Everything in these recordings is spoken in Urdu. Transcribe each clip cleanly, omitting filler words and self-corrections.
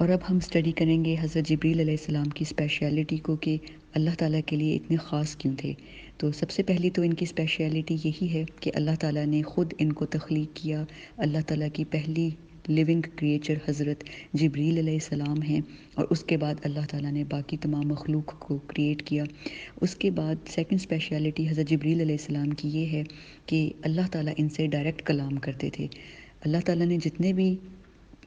اور اب ہم اسٹڈی کریں گے حضرت جبریل علیہ السلام کی اسپیشیلٹی کو کہ اللہ تعالیٰ کے لیے اتنے خاص کیوں تھے۔ تو سب سے پہلی تو ان کی اسپیشیلٹی یہی ہے کہ اللہ تعالیٰ نے خود ان کو تخلیق کیا۔ اللہ تعالیٰ کی پہلی لیونگ کریچر حضرت جبریل علیہ السلام ہیں، اور اس کے بعد اللہ تعالیٰ نے باقی تمام مخلوق کو کریٹ کیا۔ اس کے بعد سیکنڈ اسپیشیلٹی حضرت جبریل علیہ السلام کی یہ ہے کہ اللہ تعالیٰ ان سے ڈائریکٹ کلام کرتے تھے۔ اللہ تعالیٰ نے جتنے بھی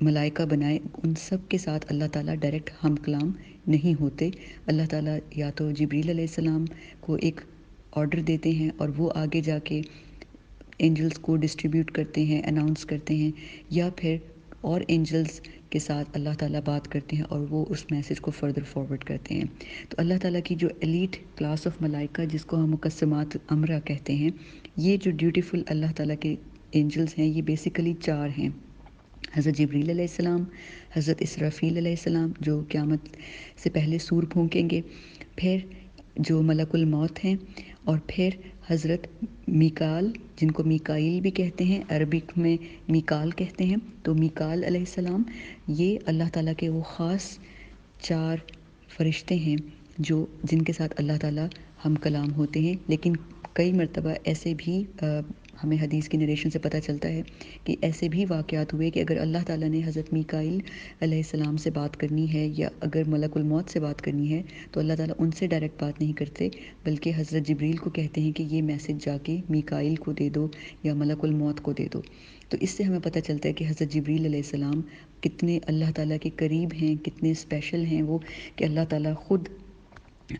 ملائکہ بنائے ان سب کے ساتھ اللہ تعالیٰ ڈائریکٹ ہم کلام نہیں ہوتے۔ اللہ تعالیٰ یا تو جبریل علیہ السلام کو ایک آرڈر دیتے ہیں اور وہ آگے جا کے اینجلز کو ڈسٹریبیوٹ کرتے ہیں، اناؤنس کرتے ہیں، یا پھر اور اینجلز کے ساتھ اللہ تعالیٰ بات کرتے ہیں اور وہ اس میسج کو فردر فارورڈ کرتے ہیں۔ تو اللہ تعالیٰ کی جو ایلیٹ کلاس آف ملائکہ جس کو ہم مقسمات امرہ کہتے ہیں، یہ جو ڈیوٹیفل اللہ تعالیٰ کے اینجلز ہیں، یہ بیسیکلی 4 ہیں۔ حضرت جبریل علیہ السلام، حضرت اسرافیل علیہ السلام جو قیامت سے پہلے سور پھونکیں گے، پھر جو ملک الموت ہیں، اور پھر حضرت میکال جن کو میکائیل بھی کہتے ہیں، عربک میں میکال کہتے ہیں۔ تو میکال علیہ السلام یہ اللہ تعالیٰ کے وہ خاص 4 فرشتے ہیں جو جن کے ساتھ اللہ تعالیٰ ہم کلام ہوتے ہیں۔ لیکن کئی مرتبہ ایسے بھی ہمیں حدیث کی نریشن سے پتہ چلتا ہے کہ ایسے بھی واقعات ہوئے کہ اگر اللہ تعالیٰ نے حضرت میکائیل علیہ السلام سے بات کرنی ہے یا اگر ملک الموت سے بات کرنی ہے تو اللہ تعالیٰ ان سے ڈائریکٹ بات نہیں کرتے، بلکہ حضرت جبریل کو کہتے ہیں کہ یہ میسج جا کے میکائیل کو دے دو یا ملک الموت کو دے دو۔ تو اس سے ہمیں پتہ چلتا ہے کہ حضرت جبریل علیہ السلام کتنے اللہ تعالیٰ کے قریب ہیں، کتنے اسپیشل ہیں وہ، کہ اللہ تعالیٰ خود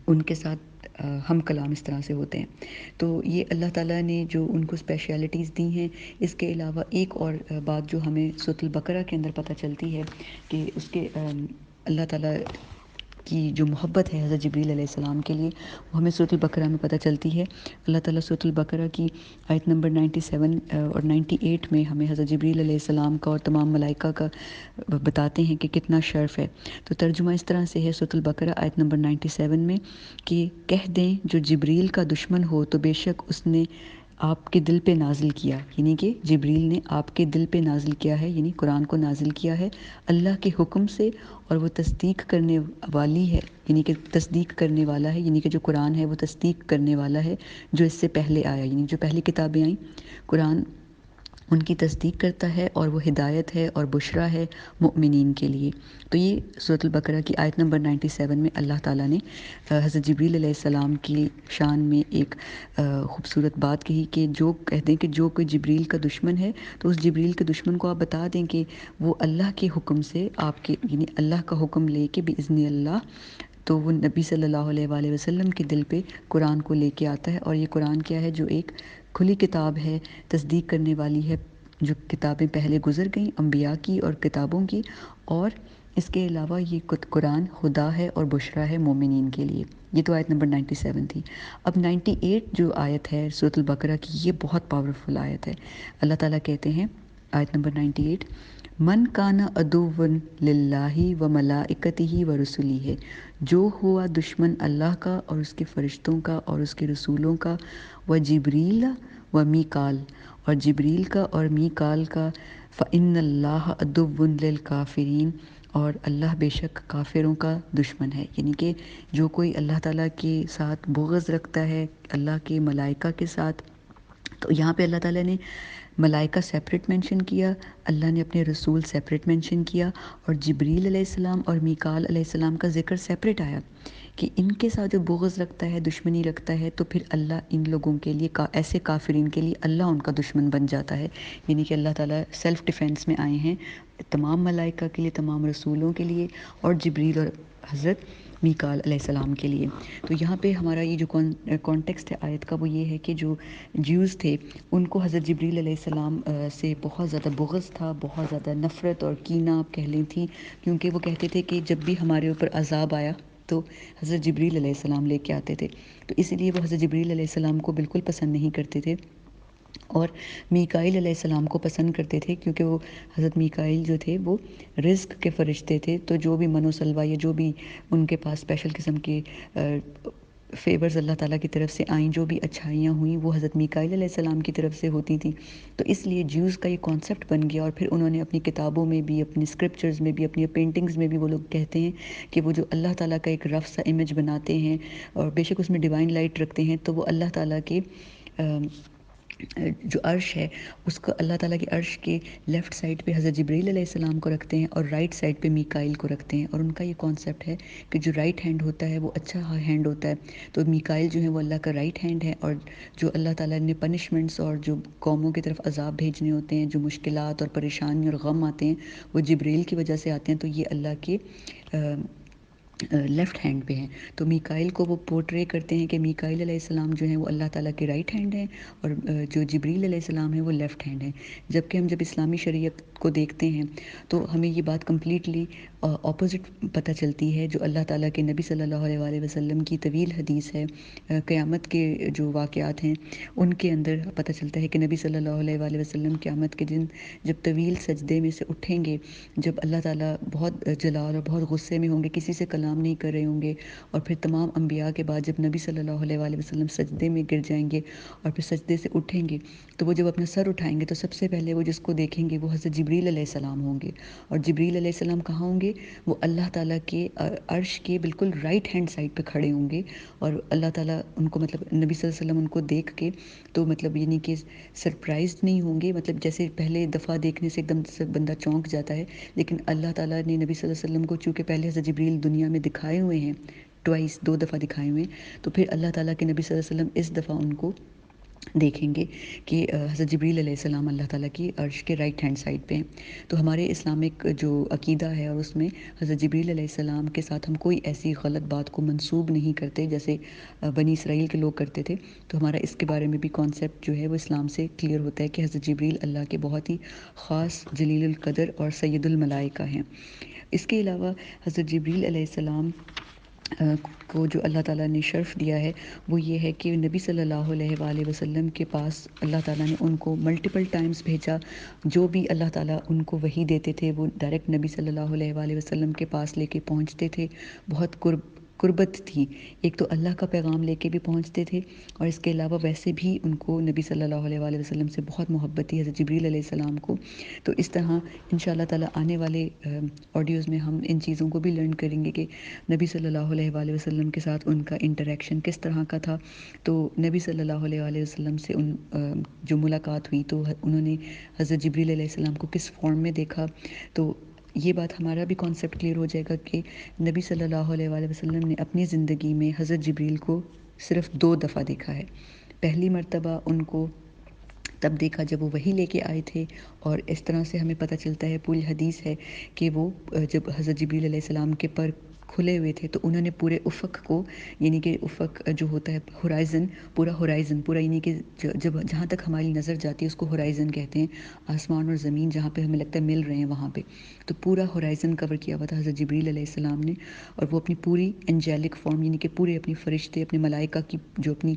ان کے ساتھ ہم کلام اس طرح سے ہوتے ہیں۔ تو یہ اللہ تعالیٰ نے جو ان کو اسپیشلٹیز دی ہیں، اس کے علاوہ ایک اور بات جو ہمیں سورۃ البقرہ کے اندر پتہ چلتی ہے کہ اس کے اللہ تعالیٰ کی جو محبت ہے حضرت جبریل علیہ السلام کے لیے، وہ ہمیں سورۃ البقرہ میں پتہ چلتی ہے۔ اللہ تعالیٰ سورۃ البقرہ کی آیت نمبر 97 اور 98 میں ہمیں حضرت جبریل علیہ السلام کا اور تمام ملائکہ کا بتاتے ہیں کہ کتنا شرف ہے۔ تو ترجمہ اس طرح سے ہے سورۃ البقرہ آیت نمبر 97 میں کہ کہہ دیں جو جبریل کا دشمن ہو تو بے شک اس نے آپ کے دل پہ نازل کیا، یعنی کہ جبریل نے آپ کے دل پہ نازل کیا ہے، یعنی قرآن کو نازل کیا ہے اللہ کے حکم سے، اور وہ تصدیق کرنے والی ہے، یعنی کہ تصدیق کرنے والا ہے، یعنی کہ جو قرآن ہے وہ تصدیق کرنے والا ہے جو اس سے پہلے آیا، یعنی جو پہلی کتابیں آئیں قرآن ان کی تصدیق کرتا ہے، اور وہ ہدایت ہے اور بشرا ہے مؤمنین کے لیے۔ تو یہ سورۃ البقرہ کی آیت نمبر 97 میں اللہ تعالیٰ نے حضرت جبریل علیہ السلام کی شان میں ایک خوبصورت بات کہی کہ جو کہہ دیں کہ جو کوئی جبریل کا دشمن ہے تو اس جبریل کے دشمن کو آپ بتا دیں کہ وہ اللہ کے حکم سے آپ کے، یعنی اللہ کا حکم لے کے بإذن اللہ، تو وہ نبی صلی اللہ علیہ وآلہ وسلم کے دل پہ قرآن کو لے کے آتا ہے۔ اور یہ قرآن کیا ہے؟ جو ایک کھلی کتاب ہے، تصدیق کرنے والی ہے جو کتابیں پہلے گزر گئیں انبیاء کی اور کتابوں کی، اور اس کے علاوہ یہ قرآن خدا ہے اور بشرا ہے مومنین کے لیے۔ یہ تو آیت نمبر 97 تھی۔ اب 98 جو آیت ہے سورۃ البقرہ کی، یہ بہت پاورفل آیت ہے۔ اللہ تعالیٰ کہتے ہیں آیت نمبر 98، من کان عدوا للہ و ملائکتہ و رسلہ، جو ہوا دشمن اللہ کا اور اس کے فرشتوں کا اور اس کے رسولوں کا، و جبریل و میکال، اور جبریل کا اور میکال کا، فإن اللہ عدو للکافرین، اور اللہ بے شک کافروں کا دشمن ہے۔ یعنی کہ جو کوئی اللہ تعالیٰ کے ساتھ بغض رکھتا ہے، اللہ کے ملائکہ کے ساتھ، تو یہاں پہ اللہ تعالیٰ نے ملائکہ سیپریٹ مینشن کیا، اللہ نے اپنے رسول سیپریٹ مینشن کیا، اور جبریل علیہ السلام اور میکال علیہ السلام کا ذکر سیپریٹ آیا کہ ان کے ساتھ جو بغض رکھتا ہے، دشمنی رکھتا ہے، تو پھر اللہ ان لوگوں کے لیے، ایسے کافرین کے لیے اللہ ان کا دشمن بن جاتا ہے۔ یعنی کہ اللہ تعالیٰ سیلف ڈیفینس میں آئے ہیں تمام ملائکہ کے لیے، تمام رسولوں کے لیے، اور جبریل اور حضرت میکال علیہ السلام کے لیے۔ تو یہاں پہ ہمارا یہ جو کانٹیکسٹ ہے آیت کا، وہ یہ ہے کہ جو جیوز تھے ان کو حضرت جبریل علیہ السلام سے بہت زیادہ بغض تھا، بہت زیادہ نفرت اور کینہ آپ کہہ لیں تھی، کیونکہ وہ کہتے تھے کہ جب بھی ہمارے اوپر عذاب آیا تو حضرت جبریل علیہ السلام لے کے آتے تھے، تو اس لیے وہ حضرت جبریل علیہ السلام کو بالکل پسند نہیں کرتے تھے، اور میکائیل علیہ السلام کو پسند کرتے تھے، کیونکہ وہ حضرت میکائیل جو تھے وہ رزق کے فرشتے تھے، تو جو بھی من و سلوہ یا جو بھی ان کے پاس اسپیشل قسم کے فیورز اللہ تعالیٰ کی طرف سے آئیں، جو بھی اچھائیاں ہوئیں وہ حضرت میکائیل علیہ السلام کی طرف سے ہوتی تھیں. تو اس لیے جیوز کا یہ کانسیپٹ بن گیا، اور پھر انہوں نے اپنی کتابوں میں بھی، اپنی اسکرپچرز میں بھی، اپنی پینٹنگز میں بھی وہ لوگ کہتے ہیں کہ وہ جو اللہ تعالیٰ کا ایک رف سا امیج بناتے ہیں اور بے شک اس میں ڈیوائن لائٹ رکھتے ہیں، تو وہ اللہ تعالیٰ کے جو عرش ہے اس کو، اللہ تعالیٰ کے عرش کے لیفٹ سائڈ پہ حضرت جبریل علیہ السلام کو رکھتے ہیں اور رائٹ سائڈ پہ میکائیل کو رکھتے ہیں. اور ان کا یہ کانسیپٹ ہے کہ جو رائٹ ہینڈ ہوتا ہے وہ اچھا ہینڈ ہوتا ہے، تو میکائیل جو ہے وہ اللہ کا رائٹ ہینڈ ہے، اور جو اللہ تعالیٰ نے پنشمنٹس اور جو قوموں کی طرف عذاب بھیجنے ہوتے ہیں، جو مشکلات اور پریشانی اور غم آتے ہیں وہ جبریل کی وجہ سے آتے ہیں، تو یہ اللہ کے لیفٹ ہینڈ پہ ہیں. تو میکائیل کو وہ پورٹرے کرتے ہیں کہ میکائیل علیہ السلام جو ہیں وہ اللہ تعالیٰ کے رائٹ ہینڈ ہیں، اور جو جبریل علیہ السلام ہیں وہ لیفٹ ہینڈ ہیں. جبکہ ہم جب اسلامی شریعت کو دیکھتے ہیں تو ہمیں یہ بات کمپلیٹلی اپوزٹ پتہ چلتی ہے. جو اللہ تعالیٰ کے نبی صلی اللہ علیہ وآلہ وسلم کی طویل حدیث ہے، قیامت کے جو واقعات ہیں ان کے اندر پتہ چلتا ہے کہ نبی صلی اللہ علیہ وآلہ وسلم قیامت کے دن جب طویل سجدے میں سے اٹھیں گے، جب اللہ تعالیٰ بہت جلال اور بہت غصے میں ہوں گے، کسی سے کلام نہیں کر رہے ہوں گے، اور پھر تمام انبیاء کے بعد جب نبی صلی اللہ علیہ وآلہ وسلم سجدے میں گر جائیں گے اور پھر سجدے سے اٹھیں گے، تو وہ جب اپنا سر اٹھائیں گے تو سب سے پہلے وہ جس کو دیکھیں گے وہ حضرت جبریل علیہ السلام ہوں گے. اور جبریل علیہ السلام کہاں ہوں گے؟ وہ اللہ تعالیٰ کے عرش کے بالکل رائٹ ہینڈ سائڈ پہ کھڑے ہوں گے. اور اللہ تعالیٰ ان کو، مطلب نبی صلی اللہ علیہ وسلم ان کو دیکھ کے تو مطلب یعنی کہ سرپرائزڈ نہیں ہوں گے، مطلب جیسے پہلے دفعہ دیکھنے سے ایک دم سے بندہ چونک جاتا ہے، لیکن اللہ تعالیٰ نے نبی صلی اللہ علیہ وسلم کو چونکہ پہلے حضرت جبریل دنیا میں دکھائے ہوئے ہیں، ٹوائس، 2 دفعہ دکھائے ہوئے ہیں، تو پھر اللہ تعالیٰ کے نبی صلی اللہ علیہ وسلم اس دفعہ ان کو دیکھیں گے کہ حضرت جبریل علیہ السلام اللہ تعالیٰ کی عرش کے رائٹ ہینڈ سائڈ پہ ہیں. تو ہمارے اسلامک جو عقیدہ ہے اور اس میں حضرت جبریل علیہ السلام کے ساتھ ہم کوئی ایسی غلط بات کو منسوب نہیں کرتے جیسے بنی اسرائیل کے لوگ کرتے تھے. تو ہمارا اس کے بارے میں بھی کانسیپٹ جو ہے وہ اسلام سے کلیئر ہوتا ہے کہ حضرت جبریل اللہ کے بہت ہی خاص جلیل القدر اور سید الملائکہ ہیں. اس کے علاوہ حضرت جبریل علیہ السلام کو جو اللہ تعالیٰ نے شرف دیا ہے وہ یہ ہے کہ نبی صلی اللہ علیہ وآلہ وسلم کے پاس اللہ تعالیٰ نے ان کو ملٹیپل ٹائمز بھیجا. جو بھی اللہ تعالیٰ ان کو وحی دیتے تھے وہ ڈائریکٹ نبی صلی اللہ علیہ وآلہ وسلم کے پاس لے کے پہنچتے تھے. بہت قربت تھی، ایک تو اللہ کا پیغام لے کے بھی پہنچتے تھے، اور اس کے علاوہ ویسے بھی ان کو نبی صلی اللہ علیہ وآلہ وسلم سے بہت محبت تھی حضرت جبریل علیہ السلام کو. تو اس طرح ان شاء اللہ تعالیٰ آنے والے آڈیوز میں ہم ان چیزوں کو بھی لرن کریں گے کہ نبی صلی اللہ علیہ وآلہ وسلم کے ساتھ ان کا انٹریکشن کس طرح کا تھا. تو نبی صلی اللہ علیہ وآلہ وسلم سے جو ملاقات ہوئی تو انہوں نے حضرت جبریل علیہ السلام کو کس فارم میں دیکھا. تو یہ بات ہمارا بھی کانسیپٹ کلیئر ہو جائے گا کہ نبی صلی اللہ علیہ وآلہ وسلم نے اپنی زندگی میں حضرت جبریل کو صرف 2 دفعہ دیکھا ہے. پہلی مرتبہ ان کو تب دیکھا جب وہ وحی لے کے آئے تھے، اور اس طرح سے ہمیں پتہ چلتا ہے، پوری حدیث ہے کہ وہ جب حضرت جبریل علیہ السلام کے پر کھلے ہوئے تھے تو انہوں نے پورے افق کو، یعنی کہ افق جو ہوتا ہے ہورائزن، پورا یعنی کہ جب جہاں تک ہماری نظر جاتی ہے اس کو ہورائزن کہتے ہیں، آسمان اور زمین جہاں پہ ہمیں لگتا ہے مل رہے ہیں وہاں پہ، تو پورا ہورائزن کور کیا ہوا تھا حضرت جبریل علیہ السلام نے. اور وہ اپنی پوری انجیلک فارم، یعنی کہ پورے اپنی فرشتے، اپنے ملائکہ کی جو اپنی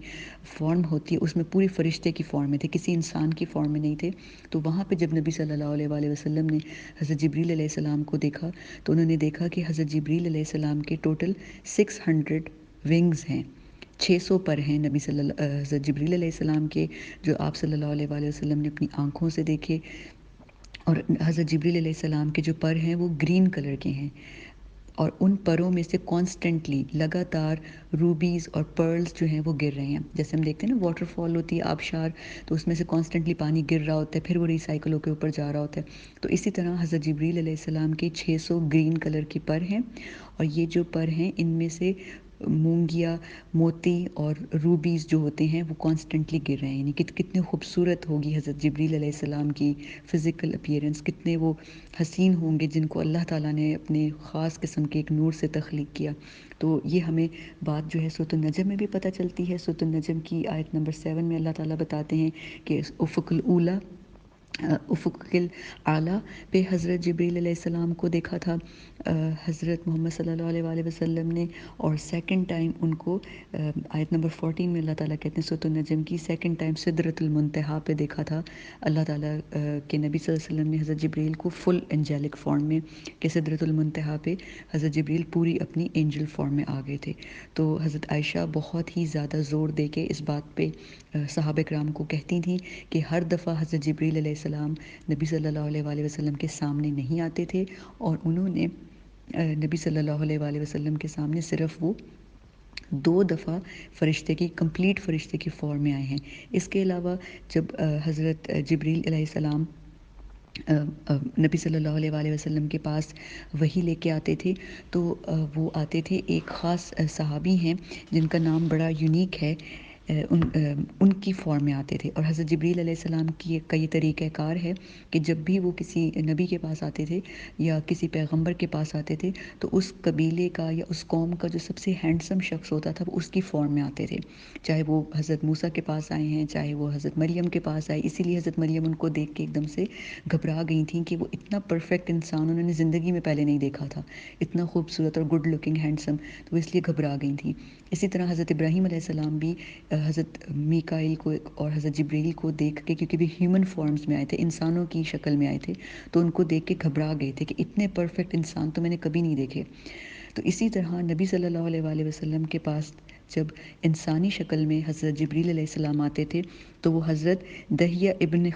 فارم ہوتی ہے اس میں پوری فرشتے کی فارم میں تھے، کسی انسان کی فارم میں نہیں تھے. تو وہاں پہ جب نبی صلی اللہ علیہ وآلہ وسلم نے حضرت جبریل علیہ السلام کو دیکھا تو انہوں نے دیکھا کہ حضرت جبریل علیہ السلام کے ٹوٹل 600 ونگز ہیں، 600 پر ہیں حضرت جبریل علیہ السلام کے، جو آپ صلی اللہ علیہ وآلہ وسلم نے اپنی آنکھوں سے دیکھے. اور حضرت جبریل علیہ السلام کے جو پر ہیں وہ گرین کلر کے ہیں، اور ان پروں میں سے کانسٹنٹلی لگاتار روبیز اور پرلز جو ہیں وہ گر رہے ہیں. جیسے ہم دیکھتے ہیں نا واٹر فال ہوتی ہے، آبشار، تو اس میں سے کانسٹنٹلی پانی گر رہا ہوتا ہے، پھر وہ ریسائیکل ہو کے اوپر جا رہا ہوتا ہے. تو اسی طرح حضرت جبریل علیہ السلام کے 600 گرین کلر کے پر ہیں، اور یہ جو پر ہیں ان میں سے مونگیا، موتی اور روبیز جو ہوتے ہیں وہ کانسٹنٹلی گر رہے ہیں. یعنی کہ کتنے خوبصورت ہوگی حضرت جبریل علیہ السلام کی فزیکل اپیرنس، کتنے وہ حسین ہوں گے جن کو اللہ تعالیٰ نے اپنے خاص قسم کے ایک نور سے تخلیق کیا. تو یہ ہمیں بات جو ہے سورۃ النجم میں بھی پتہ چلتی ہے. سورۃ النجم کی آیت نمبر 7 میں اللہ تعالیٰ بتاتے ہیں کہ افق الاولیٰ، افق اعلیٰ پہ حضرت جبریل علیہ السلام کو دیکھا تھا حضرت محمد صلی اللہ علیہ وآلہ وسلم نے، اور سیکنڈ ٹائم ان کو آیت نمبر 14 میں اللہ تعالیٰ کہتے ہیں سورۃ النجم کی، سیکنڈ ٹائم سدرۃ المنتہا پہ دیکھا تھا اللہ تعالیٰ کے نبی صلی اللہ علیہ وسلم نے حضرت جبریل کو فل انجیلک فارم میں، کہ سدرۃ المنتہا پہ حضرت جبریل پوری اپنی اینجل فارم میں آ گئے تھے۔ تو حضرت عائشہ بہت ہی زیادہ زور دے کے اس بات پہ صحابہ کرام کو کہتی تھیں کہ ہر دفعہ حضرت جبریل علیہ السلام نبی صلی اللہ علیہ وآلہ وسلم کے سامنے نہیں آتے تھے، اور انہوں نے نبی صلی اللہ علیہ وآلہ وسلم کے سامنے صرف وہ 2 دفعہ فرشتے کی کمپلیٹ فرشتے کی فارم میں آئے ہیں۔ اس کے علاوہ جب حضرت جبریل علیہ السلام نبی صلی اللہ علیہ وآلہ وسلم کے پاس وحی لے کے آتے تھے، تو وہ آتے تھے، ایک خاص صحابی ہیں جن کا نام بڑا یونیک ہے، ان کی فارم میں آتے تھے۔ اور حضرت جبریل علیہ السلام کی کا یہ طریقہ کار ہے کہ جب بھی وہ کسی نبی کے پاس آتے تھے یا کسی پیغمبر کے پاس آتے تھے، تو اس قبیلے کا یا اس قوم کا جو سب سے ہینڈسم شخص ہوتا تھا وہ اس کی فارم میں آتے تھے، چاہے وہ حضرت موسیٰ کے پاس آئے ہیں، چاہے وہ حضرت مریم کے پاس آئے۔ اسی لیے حضرت مریم ان کو دیکھ کے ایک دم سے گھبرا گئی تھیں کہ وہ اتنا پرفیکٹ انسان انہوں نے زندگی میں پہلے نہیں دیکھا تھا، اتنا خوبصورت اور گڈ لکنگ ہینڈسم، تو وہ اس لیے گھبرا گئی تھیں۔ اسی طرح حضرت ابراہیم علیہ السلام بھی حضرت میکائیل کو اور حضرت جبریل کو دیکھ کے، کیونکہ بھی ہیومن فارمز میں آئے تھے، انسانوں کی شکل میں آئے تھے، تو ان کو دیکھ کے گھبرا گئے تھے کہ اتنے پرفیکٹ انسان تو میں نے کبھی نہیں دیکھے۔ تو اسی طرح نبی صلی اللہ علیہ وآلہ وسلم کے پاس جب انسانی شکل میں حضرت جبریل علیہ السلام آتے تھے، تو وہ حضرت دحیہ ابن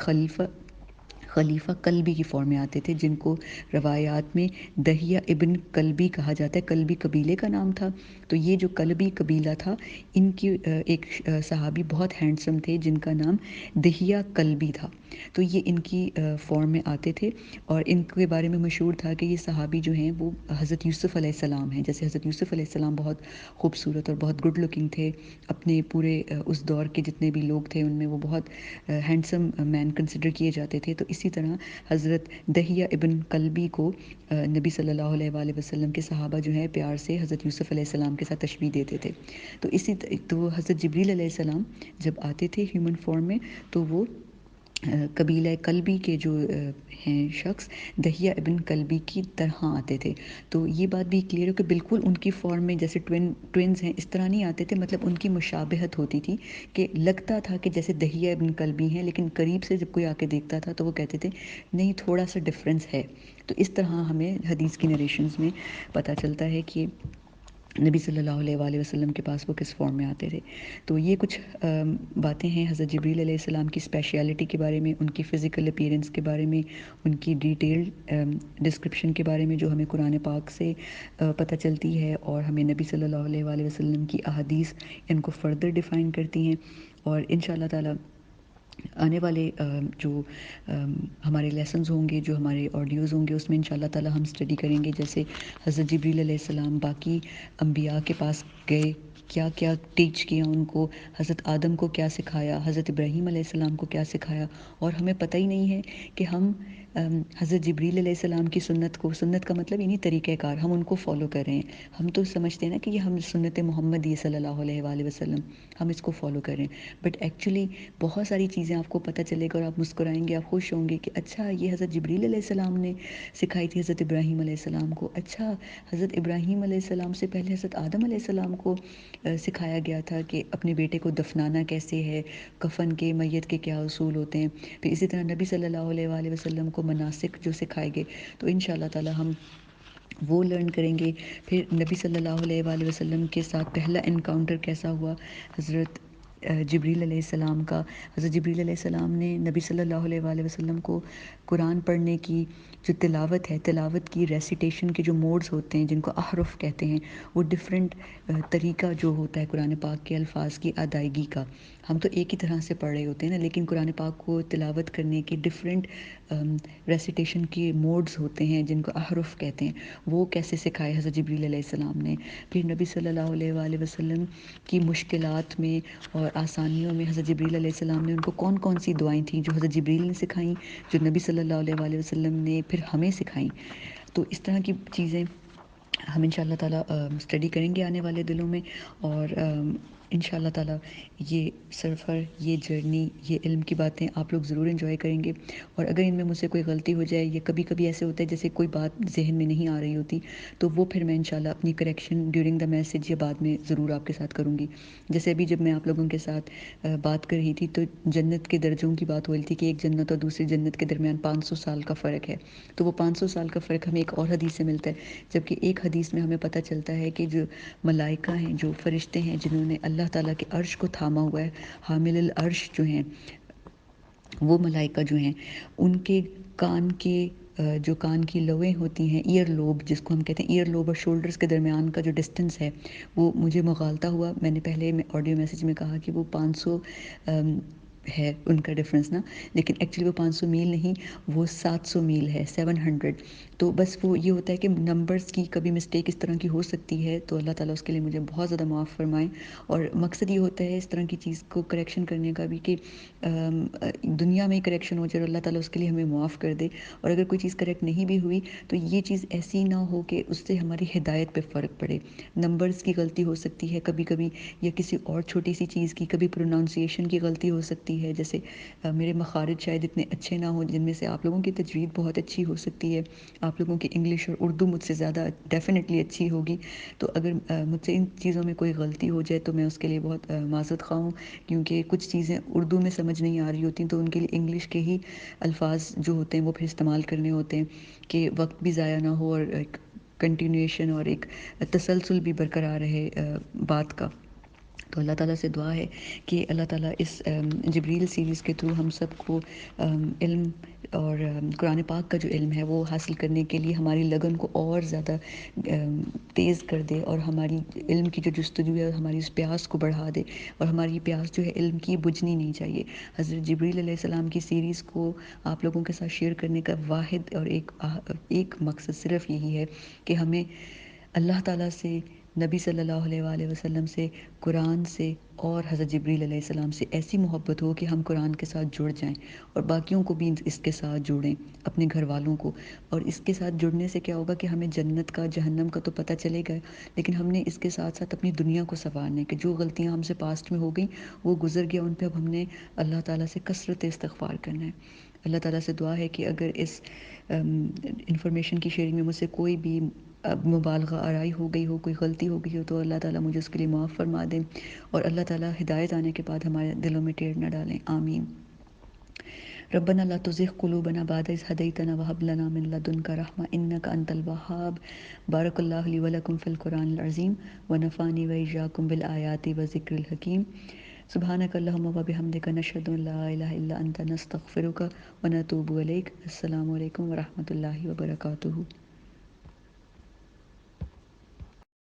خلیفہ کلبی کی فارم میں آتے تھے، جن کو روایات میں دحیہ ابن کلبی کہا جاتا ہے، کلبی قبیلے کا نام تھا۔ تو یہ جو کلبی قبیلہ تھا، ان کی ایک صحابی بہت ہینڈسم تھے جن کا نام دحیہ کلبی تھا، تو یہ ان کی فارم میں آتے تھے، اور ان کے بارے میں مشہور تھا کہ یہ صحابی جو ہیں وہ حضرت یوسف علیہ السلام ہیں۔ جیسے حضرت یوسف علیہ السلام بہت خوبصورت اور بہت گڈ لکنگ تھے، اپنے پورے اس دور کے جتنے بھی لوگ تھے ان میں وہ بہت ہینڈسم مین کنسیڈر کیے جاتے تھے، تو اسی طرح حضرت دحیہ ابن کلبی کو نبی صلی اللہ علیہ وآلہ وسلم کے صحابہ جو ہیں پیار سے حضرت یوسف علیہ السلام کے ساتھ تشبیہ دیتے تھے۔ تو حضرت جبریل علیہ السلام جب آتے تھے ہیومن فارم میں، تو وہ قبیلہ کلبی کے جو ہیں شخص دحیہ ابن کلبی کی طرح آتے تھے۔ تو یہ بات بھی کلیئر ہے کہ بالکل ان کی فارم میں جیسے ٹوینز ہیں اس طرح نہیں آتے تھے، مطلب ان کی مشابہت ہوتی تھی کہ لگتا تھا کہ جیسے دحیہ ابن کلبی ہیں، لیکن قریب سے جب کوئی آ کے دیکھتا تھا تو وہ کہتے تھے نہیں تھوڑا سا ڈفرینس ہے۔ تو اس طرح ہمیں حدیث کی نریشنز میں پتہ چلتا ہے کہ نبی صلی اللہ علیہ وآلہ وسلم کے پاس وہ کس فارم میں آتے تھے۔ تو یہ کچھ باتیں ہیں حضرت جبریل علیہ السلام کی اسپیشیلٹی کے بارے میں، ان کی فزیکل اپیرنس کے بارے میں، ان کی ڈیٹیلڈ ڈسکرپشن کے بارے میں جو ہمیں قرآن پاک سے پتہ چلتی ہے، اور ہمیں نبی صلی اللہ علیہ وآلہ وسلم کی احادیث ان کو فردر ڈیفائن کرتی ہیں۔ اور ان شاء اللہ تعالیٰ آنے والے جو ہمارے لیسنز ہوں گے، جو ہمارے آڈیوز ہوں گے، اس میں ان شاء اللہ تعالیٰ ہم اسٹڈی کریں گے جیسے حضرت جبریل علیہ السلام باقی انبیاء کے پاس گئے، کیا کیا ٹیچ کیا ان کو، حضرت آدم کو کیا سکھایا، حضرت ابراہیم علیہ السلام کو کیا سکھایا، اور ہمیں پتہ ہی نہیں ہے کہ ہم حضرت جبریل علیہ السلام کی سنت کا مطلب یعنی طریقہ کار ہم ان کو فالو کر رہے ہیں۔ ہم تو سمجھتے ہیں نا کہ یہ ہم سنت محمدی صلی اللہ علیہ وآلہ وسلم ہم اس کو فالو کر رہے ہیں، بٹ ایکچولی بہت ساری چیزیں آپ کو پتہ چلے گا اور آپ مسکرائیں گے، آپ خوش ہوں گے کہ اچھا یہ حضرت جبریل علیہ السلام نے سکھائی تھی حضرت ابراہیم علیہ السلام کو، اچھا حضرت ابراہیم علیہ السلام سے پہلے حضرت آدم علیہ السلام کو سکھایا گیا تھا کہ اپنے بیٹے کو دفنانا کیسے ہے، کفن کے میت کے کیا اصول ہوتے ہیں۔ پھر اسی طرح نبی صلی اللہ علیہ وآلہ وسلم کو مناسک جو سکھائے گئے، تو ان شاء اللہ تعالیٰ ہم وہ لرن کریں گے۔ پھر نبی صلی اللہ علیہ وآلہ وسلم کے ساتھ پہلا انکاؤنٹر کیسا ہوا حضرت جبریل علیہ السلام کا۔ حضرت جبریل علیہ السلام نے نبی صلی اللہ علیہ وآلہ وسلم کو قرآن پڑھنے کی جو تلاوت ہے، تلاوت کی ریسیٹیشن کے جو موڈز ہوتے ہیں جن کو احرف کہتے ہیں، وہ ڈفرینٹ طریقہ جو ہوتا ہے قرآن پاک کے الفاظ کی ادائیگی کا، ہم تو ایک ہی طرح سے پڑھ رہے ہوتے ہیں نا، لیکن قرآن پاک کو تلاوت کرنے کے ڈفرینٹ ریسیٹیشن کے موڈز ہوتے ہیں جن کو احرف کہتے ہیں، وہ کیسے سکھائے حضرت جبریل علیہ السلام نے۔ پھر نبی صلی اللہ علیہ وآلہ وسلم کی مشکلات میں اور آسانیوں میں حضرت جبریل علیہ السلام نے ان کو کون کون سی دعائیں تھیں جو حضرت جبریل نے سکھائیں، جو نبی صلی اللہ علیہ وآلہ وسلم نے پھر ہمیں سکھائیں۔ تو اس طرح کی چیزیں ہم ان شاء اللہ تعالیٰ اسٹڈی کریں گے آنے والے دنوں میں، اور انشاءاللہ تعالیٰ یہ سفر، یہ جرنی، یہ علم کی باتیں آپ لوگ ضرور انجوائے کریں گے، اور اگر ان میں مجھ سے کوئی غلطی ہو جائے یا کبھی کبھی ایسے ہوتا ہے جیسے کوئی بات ذہن میں نہیں آ رہی ہوتی، تو وہ پھر میں انشاءاللہ اپنی کریکشن ڈیورنگ دا میسیج یا بعد میں ضرور آپ کے ساتھ کروں گی۔ جیسے ابھی جب میں آپ لوگوں کے ساتھ بات کر رہی تھی تو جنت کے درجوں کی بات ہو رہی تھی کہ ایک جنت اور دوسری جنت کے درمیان 500 سال کا فرق ہے، تو وہ 500 سال کا فرق ہمیں ایک اور حدیث سے ملتا ہے، جبکہ ایک حدیث میں ہمیں پتہ چلتا ہے کہ جو ملائکہ ہیں، جو فرشتے ہیں جنہوں نے اللہ تعالیٰ کے عرش کو تھاما ہوا ہے، حامل العرش جو ہیں، وہ ملائکہ جو ہیں ان کے کان کے جو کان کی لویں ہوتی ہیں، ایئر لوب جس کو ہم کہتے ہیں، ایئر لوب اور شولڈرز کے درمیان کا جو ڈسٹنس ہے وہ مجھے مغالطہ ہوا۔ میں نے پہلے آڈیو میسیج میں کہا کہ وہ 500 ہے ان کا ڈفرینس نا، لیکن ایکچولی وہ 500 میل نہیں، وہ 700 میل ہے، 700۔ تو بس وہ یہ ہوتا ہے کہ نمبرز کی کبھی مسٹیک اس طرح کی ہو سکتی ہے، تو اللہ تعالیٰ اس کے لیے مجھے بہت زیادہ معاف فرمائیں۔ اور مقصد یہ ہوتا ہے اس طرح کی چیز کو کریکشن کرنے کا بھی کہ دنیا میں ہی کریکشن ہو جائے اور اللہ تعالیٰ اس کے لیے ہمیں معاف کر دے، اور اگر کوئی چیز کریکٹ نہیں بھی ہوئی تو یہ چیز ایسی نہ ہو کہ اس سے ہماری ہدایت پہ فرق پڑے۔ نمبرز کی غلطی ہو سکتی ہے کبھی کبھی، یا کسی اور چھوٹی سی چیز کی، کبھی پرونانسیشن کی غلطی ہو سکتی ہے، جیسے میرے مخارج شاید اتنے اچھے نہ ہوں، جن میں سے آپ لوگوں کی تجوید بہت اچھی ہو سکتی ہے، آپ لوگوں کی انگلش اور اردو مجھ سے زیادہ ڈیفینیٹلی اچھی ہوگی، تو اگر مجھ سے ان چیزوں میں کوئی غلطی ہو جائے تو میں اس کے لیے بہت معذرت خواہ ہوں، کیونکہ کچھ چیزیں اردو میں سمجھ نہیں آ رہی ہوتی تو ان کے لیے انگلش کے ہی الفاظ جو ہوتے ہیں وہ پھر استعمال کرنے ہوتے ہیں کہ وقت بھی ضائع نہ ہو اور ایک کنٹینویشن اور ایک تسلسل بھی برقرار رہے بات کا۔ تو اللہ تعالیٰ سے دعا ہے کہ اللہ تعالیٰ اس جبریل سیریز کے تھرو ہم سب کو علم اور قرآن پاک کا جو علم ہے وہ حاصل کرنے کے لیے ہماری لگن کو اور زیادہ تیز کر دے، اور ہماری علم کی جو جستجو ہے ہماری اس پیاس کو بڑھا دے، اور ہماری پیاس جو ہے علم کی بجھنی نہیں چاہیے۔ حضرت جبریل علیہ السلام کی سیریز کو آپ لوگوں کے ساتھ شیئر کرنے کا واحد اور ایک مقصد صرف یہی ہے کہ ہمیں اللہ تعالیٰ سے، نبی صلی اللہ علیہ وآلہ وسلم سے، قرآن سے اور حضرت جبریل علیہ السلام سے ایسی محبت ہو کہ ہم قرآن کے ساتھ جڑ جائیں، اور باقیوں کو بھی اس کے ساتھ جوڑیں، اپنے گھر والوں کو۔ اور اس کے ساتھ جڑنے سے کیا ہوگا کہ ہمیں جنت کا، جہنم کا تو پتہ چلے گا، لیکن ہم نے اس کے ساتھ ساتھ اپنی دنیا کو سنوارنا ہے کہ جو غلطیاں ہم سے پاسٹ میں ہو گئیں وہ گزر گیا، ان پہ اب ہم نے اللہ تعالیٰ سے کثرت استغفار کرنا ہے۔ اللہ تعالیٰ سے دعا ہے کہ اگر اس انفارمیشن کی شیئرنگ میں مجھ سے کوئی بھی مبالغہ آرائی ہو گئی ہو، کوئی غلطی ہو گئی ہو، تو اللہ تعالیٰ مجھے اس کے لیے معاف فرما دیں، اور اللہ تعالیٰ ہدایت آنے کے بعد ہمارے دلوں میں ٹیڑھ نہ ڈالیں، آمین۔ ربنا لا تزغ قلوبنا بعد إذ هديتنا وهب لنا من لدنك رحمة إنك أنت الوهاب۔ بارك الله لي ولكم في القرآن العظيم ونفعني وإياكم بالآيات والذكر الحكيم۔ سبحانك اللهم وبحمدك نشهد أن لا إله إلا أنت نستغفرك ونتوب إليك۔ السلام علیکم ورحمۃ اللہ وبرکاتہ۔